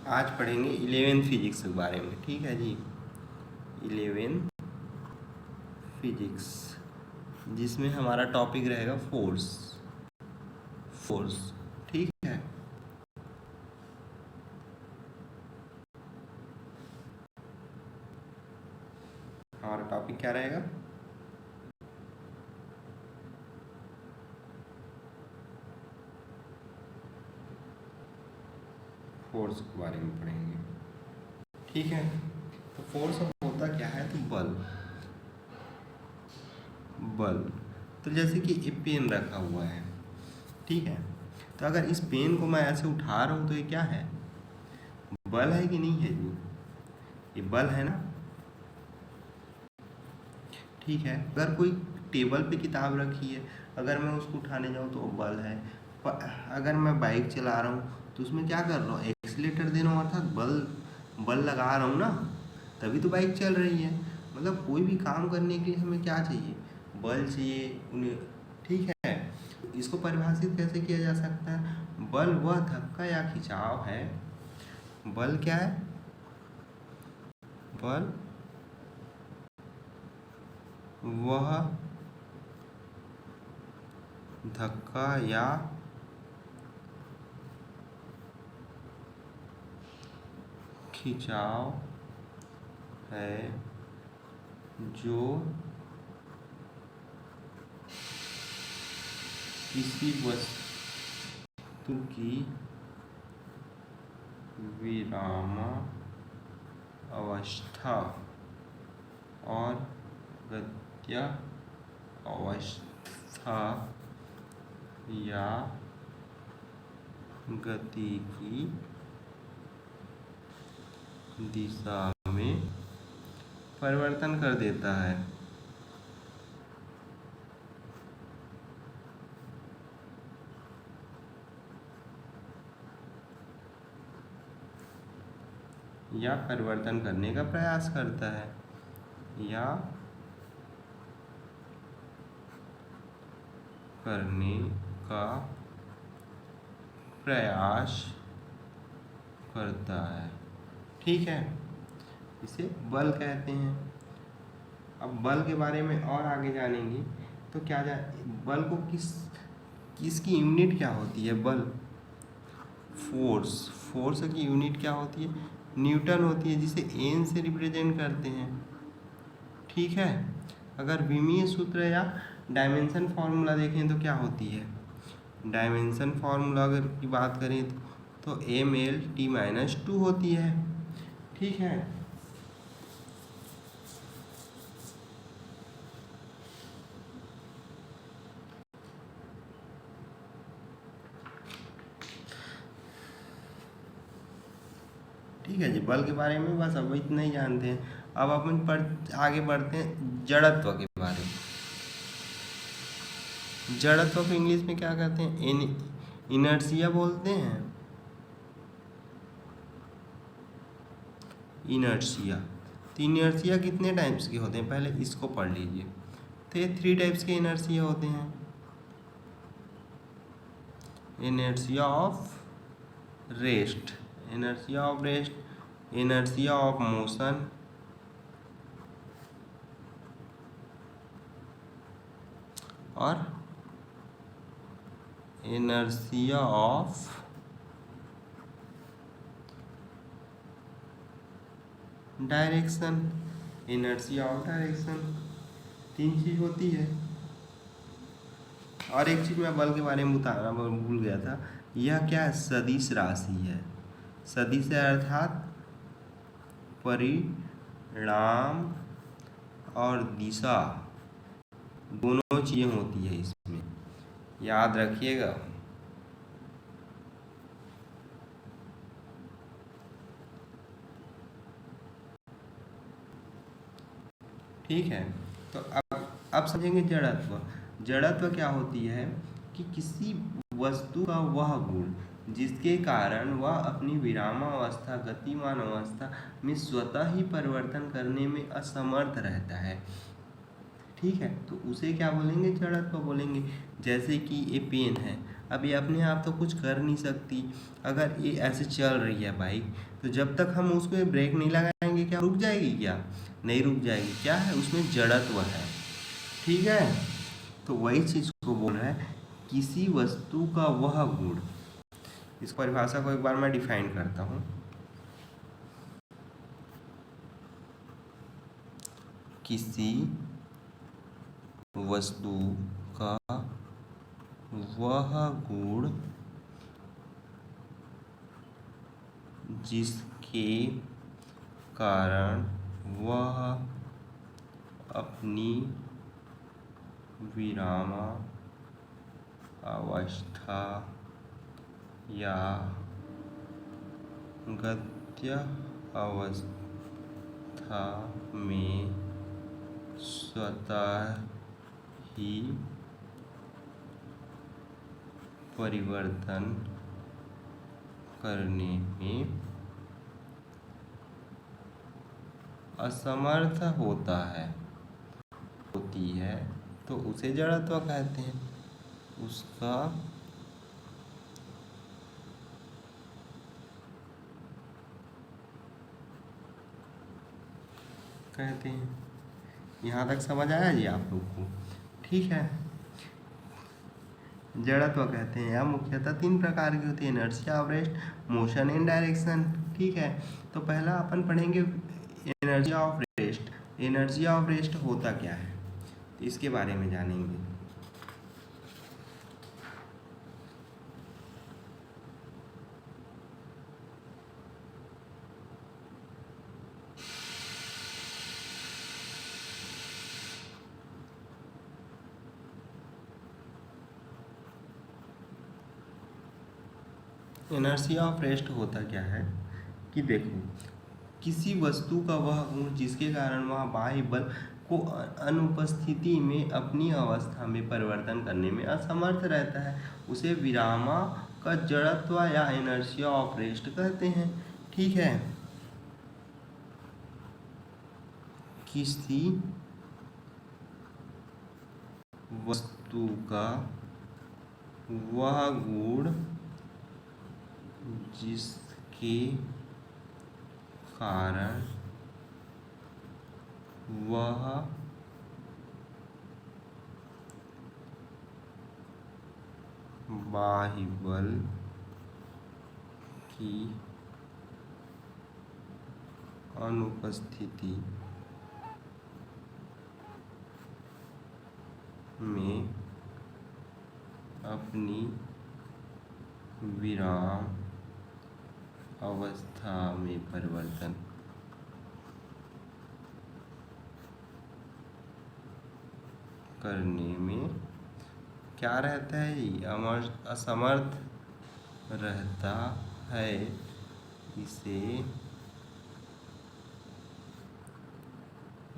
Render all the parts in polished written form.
आज पढ़ेंगे 11th physics के बारे में। ठीक है जी, 11th फिजिक्स, जिसमें हमारा टॉपिक रहेगा फोर्स। ठीक है। हमारा टॉपिक क्या रहेगा? फोर्स के बारे में पढ़ेंगे। ठीक है, तो फोर्स होता क्या है? तो बल। तो जैसे कि ये पेन रखा हुआ है, ठीक है, तो अगर इस पेन को मैं ऐसे उठा रहा हूँ तो ये क्या है? बल है कि नहीं है जी? ये बल है ना। ठीक है, अगर कोई टेबल पे किताब रखी है, अगर मैं उसको उठाने जाऊँ तो बल है। अगर मैं बाइक चला रहा हूँ तो उसमें क्या कर रहा हूँ? एक्सीलेटर दे रहा हूँ, अर्थात बल लगा रहा हूँ ना, तभी तो बाइक चल रही है। मतलब कोई भी काम करने के लिए हमें क्या चाहिए? बल चाहिए उन्हें। ठीक है, इसको परिभाषित कैसे किया जा सकता है? बल वह धक्का या खिंचाव है। बल क्या है? बल वह धक्का या खिंचाव है जो किसी वस्तु की विरामावस्था और गत्यावस्था या गति की दिशा में परिवर्तन कर देता है। या परिवर्तन करने का प्रयास करता है, या करने का प्रयास करता है। ठीक है, इसे बल कहते हैं। अब बल के बारे में और आगे जानेंगे तो बल को किसकी यूनिट क्या होती है? बल फोर्स की यूनिट क्या होती है? न्यूटन होती है, जिसे एन से रिप्रेजेंट करते हैं। ठीक है, अगर विमीय सूत्र या डायमेंशन फार्मूला देखें तो क्या होती है? डायमेंशन फार्मूला अगर की बात करें तो ML/T-2 होती है। ठीक है, ठीक है जी, बल के बारे में बस अब इतना ही जानते हैं। अब अपन आगे बढ़ते हैं जड़त्व के बारे में। जड़त्व को इंग्लिश में क्या कहते हैं? इनर्शिया बोलते हैं। इनर्शिया, तो इनर्शिया कितने टाइप्स के होते हैं? पहले इसको पढ़ लीजिए। तो ये 3 टाइप्स के इनर्शिया होते हैं। Inertia of rest, inertia of motion, और इनर्शिया ऑफ डायरेक्शन। 3 चीज होती है। और एक चीज मैं बल के बारे में बताना भूल गया था, यह क्या है? सदिश राशि है। सदिश है अर्थात परिणाम और दिशा दोनों चीजें होती है इसमें, याद रखिएगा। ठीक है, तो अब समझेंगे जड़त्व। जड़त्व क्या होती है? कि किसी वस्तु का वह गुण जिसके कारण वह अपनी विरामावस्था गतिमान अवस्था में स्वतः ही परिवर्तन करने में असमर्थ रहता है। ठीक है, तो उसे क्या बोलेंगे? जड़त्व बोलेंगे। जैसे कि ये पेन है, अब ये अपने आप तो कुछ कर नहीं सकती। अगर ये ऐसे चल रही है बाइक, तो जब तक हम उसमें ब्रेक नहीं लगाएंगे क्या रुक जाएगी? क्या नहीं रुक जाएगी। क्या है उसमें? जड़त्व है। ठीक है, तो वही चीज़ को बोल रहा है किसी वस्तु का वह गुण। इस परिभाषा को एक बार मैं डिफाइन करता हूँ। किसी वस्तु का वह गुण जिसके कारण वह अपनी विरामावस्था या गत्य अवस्था में स्वतः ही परिवर्तन करने में असमर्थ होती है, तो उसे जड़त्व कहते हैं। उसका कहते हैं। यहाँ तक समझ आया जी आप लोग को? ठीक है, जड़त्व कहते हैं। यह मुख्यतः 3 प्रकार की होती है, inertia of rest, motion in direction. ठीक है, तो पहला अपन पढ़ेंगे energy of rest. Energy of rest होता क्या है, तो इसके बारे में जानेंगे। एनर्जी ऑफ रेस्ट होता क्या है कि देखो, किसी वस्तु का वह गुण जिसके कारण वह बाह्य बल को अनुपस्थिति में अपनी अवस्था में परिवर्तन करने में असमर्थ रहता है, उसे विरामा का जड़त्व या इनर्शिया ऑफ रेस्ट कहते हैं। ठीक है, किसी वस्तु का वह गुण जिसके कारण वह बाह्य बल की अनुपस्थिति में अपनी विराम अवस्था में परिवर्तन करने में क्या रहता है? असमर्थ रहता है। इसे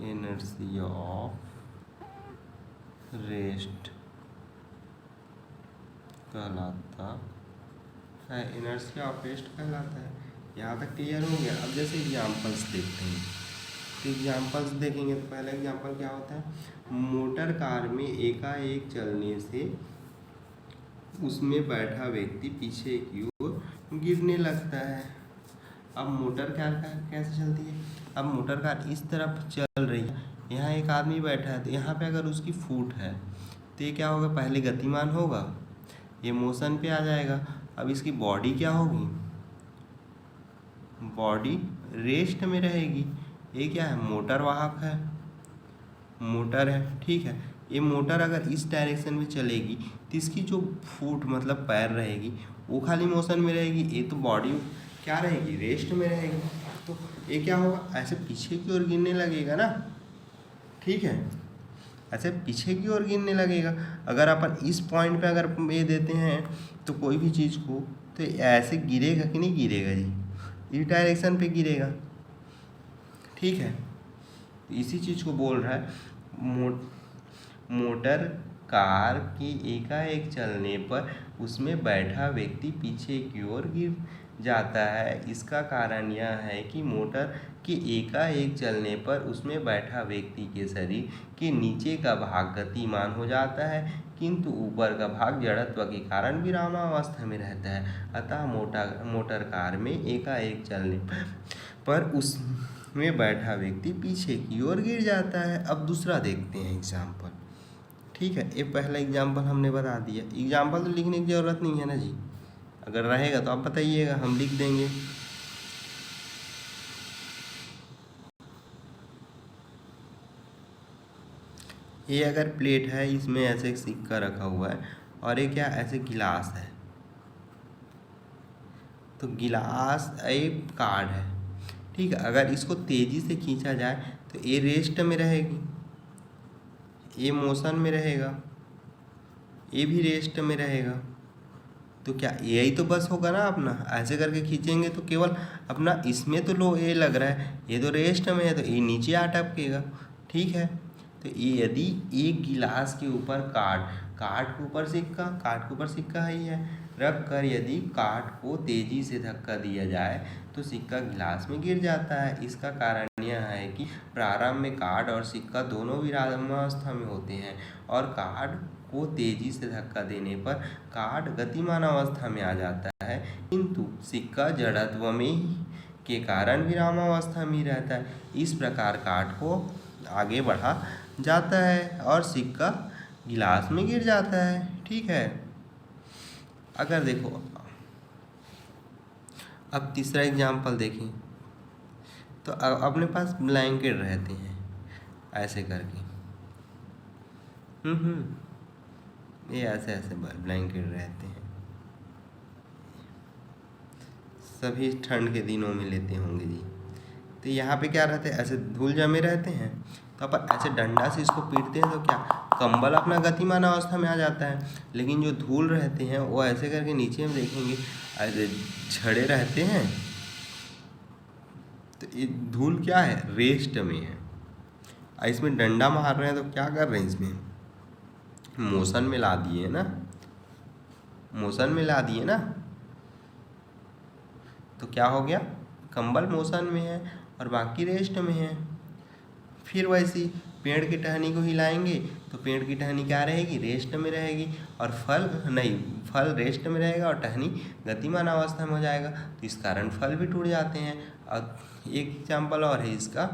एनर्जी ऑफ रेस्ट कहलाता है। एनर्जी ऑफ रेस्ट कहलाता है। यहाँ तक क्लियर हो गया? अब जैसे एग्जाम्पल्स देखते हैं, तो एग्जाम्पल्स देखेंगे तो पहला एग्जाम्पल क्या होता है? मोटर कार में एकाएक चलने से उसमें बैठा व्यक्ति पीछे की ओर गिरने लगता है। अब मोटर कार कैसे चलती है? अब मोटर कार इस तरफ चल रही है, यहाँ एक आदमी बैठा है, तो यहाँ पे अगर उसकी फुट है तो ये क्या होगा? पहले गतिमान होगा, ये मोशन पे आ जाएगा। अब इसकी बॉडी क्या होगी? बॉडी रेस्ट में रहेगी। ये क्या है? मोटर वाहक है, मोटर है। ठीक है, ये मोटर अगर इस डायरेक्शन में चलेगी तो इसकी जो फुट मतलब पैर रहेगी वो खाली मोशन में रहेगी, ये तो बॉडी क्या रहेगी? रेस्ट में रहेगी। तो ये क्या होगा? ऐसे पीछे की ओर गिरने लगेगा ना। ठीक है, ऐसे पीछे की ओर गिरने लगेगा। अगर अपन इस पॉइंट पे अगर ये देते हैं तो कोई भी चीज़ को, तो ऐसे गिरेगा कि नहीं गिरेगा जी? इस डायरेक्शन पे गिरेगा। ठीक है, इसी चीज़ को बोल रहा है मोटर कार की एकाएक चलने पर उसमें बैठा व्यक्ति पीछे की ओर जाता है। इसका कारण यह है कि मोटर के एकाएक चलने पर उसमें बैठा व्यक्ति के शरीर के नीचे का भाग गतिमान हो जाता है, किंतु ऊपर का भाग जड़त्व के कारण विरामावस्था में रहता है। अतः मोटर कार में एकाएक चलने पर उसमें बैठा व्यक्ति पीछे की ओर गिर जाता है। अब दूसरा देखते हैं एग्जाम्पल। ठीक है, ये पहला एग्जाम्पल हमने बता दिया। एग्जाम्पल तो लिखने की ज़रूरत नहीं है ना जी, अगर रहेगा तो आप बताइएगा, हम लिख देंगे। ये अगर प्लेट है, इसमें ऐसे एक सिक्का रखा हुआ है, और ये क्या ऐसे गिलास है, तो गिलास एक कार्ड है। ठीक है, अगर इसको तेज़ी से खींचा जाए तो ये रेस्ट में रहेगी, ये मोशन में रहेगा, ये भी रेस्ट में रहेगा। तो क्या यही तो बस होगा ना अपना, ऐसे करके खींचेंगे तो केवल अपना इसमें तो लो ये लग रहा है, ये तो रेस्ट में है, तो ये नीचे आ टपकेगा। ठीक है, तो ये यदि एक गिलास के ऊपर कार्ड के ऊपर सिक्का, कार्ड के ऊपर सिक्का ही है, रख कर यदि कार्ड को तेज़ी से धक्का दिया जाए तो सिक्का गिलास में गिर जाता है। इसका कारण यह है कि प्रारंभ में कार्ड और सिक्का दोनों विरामावस्था में होते हैं, और कार्ड को तेजी से धक्का देने पर कार्ड गतिमान अवस्था में आ जाता है, किंतु सिक्का जड़त्व में के कारण विरामावस्था में रहता है। इस प्रकार कार्ड को आगे बढ़ा जाता है और सिक्का गिलास में गिर जाता है। ठीक है, अगर देखो अब तीसरा एग्जाम्पल देखें, तो अपने पास ब्लैंकेट रहते हैं ऐसे करके, ये ऐसे ऐसे ब्लैंकेट रहते हैं, सभी ठंड के दिनों में लेते होंगे जी। तो यहाँ पे क्या रहते हैं, ऐसे धूल जमे रहते हैं, तो अपन ऐसे डंडा से इसको पीटते हैं तो क्या कंबल अपना गतिमान अवस्था में आ जाता है। लेकिन जो धूल रहते हैं वो ऐसे करके नीचे में देखेंगे ऐसे झड़े रहते हैं, तो ये धूल क्या है, रेस्ट में है। इसमें डंडा मार रहे हैं तो क्या कर रहे हैं, इसमें मोशन में ला दिए ना, मोशन में ला दिए ना, तो क्या हो गया, कंबल मोशन में है और बाकी रेस्ट में है। फिर वैसी पेड़ की टहनी को हिलाएंगे तो पेड़ की टहनी क्या रहेगी, रेस्ट में रहेगी, और फल रेस्ट में रहेगा और टहनी गतिमान अवस्था में हो जाएगा, तो इस कारण फल भी टूट जाते हैं। अब एक एग्जाम्पल और है इसका,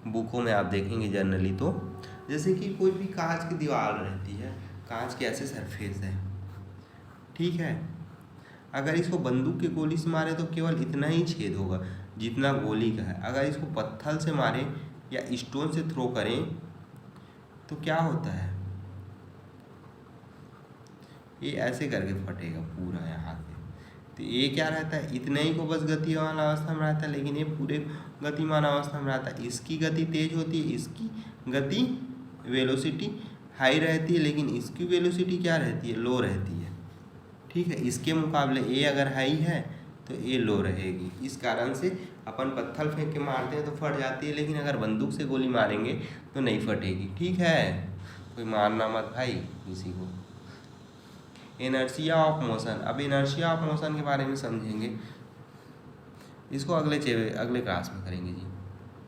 बुकों में आप देखेंगे जनरली, तो जैसे कि कोई भी कांच की दीवार रहती है, कांच के ऐसे सरफेस है, ठीक है, अगर इसको बंदूक की गोली से मारे तो केवल इतना ही छेद होगा जितना गोली का है। अगर इसको पत्थर से मारे या स्टोन से थ्रो करें तो क्या होता है, ये ऐसे करके फटेगा पूरा यहाँ से। तो ये क्या रहता है, इतने ही को बस गतिमान अवस्था में रहता है, लेकिन ये पूरे गतिमान अवस्था में रहता है। इसकी गति तेज होती है, इसकी गति वेलोसिटी हाई रहती है, लेकिन इसकी वेलोसिटी क्या रहती है, लो रहती है। ठीक है, इसके मुकाबले ये अगर हाई है तो ये लो रहेगी। इस कारण से अपन पत्थर फेंक के मारते हैं तो फट जाती है, लेकिन अगर बंदूक से गोली मारेंगे तो नहीं फटेगी। ठीक है, कोई मारना मत भाई किसी को। इनर्शिया ऑफ मोशन, अब इनर्शिया ऑफ मोशन के बारे में समझेंगे, इसको अगले क्लास में करेंगे जी।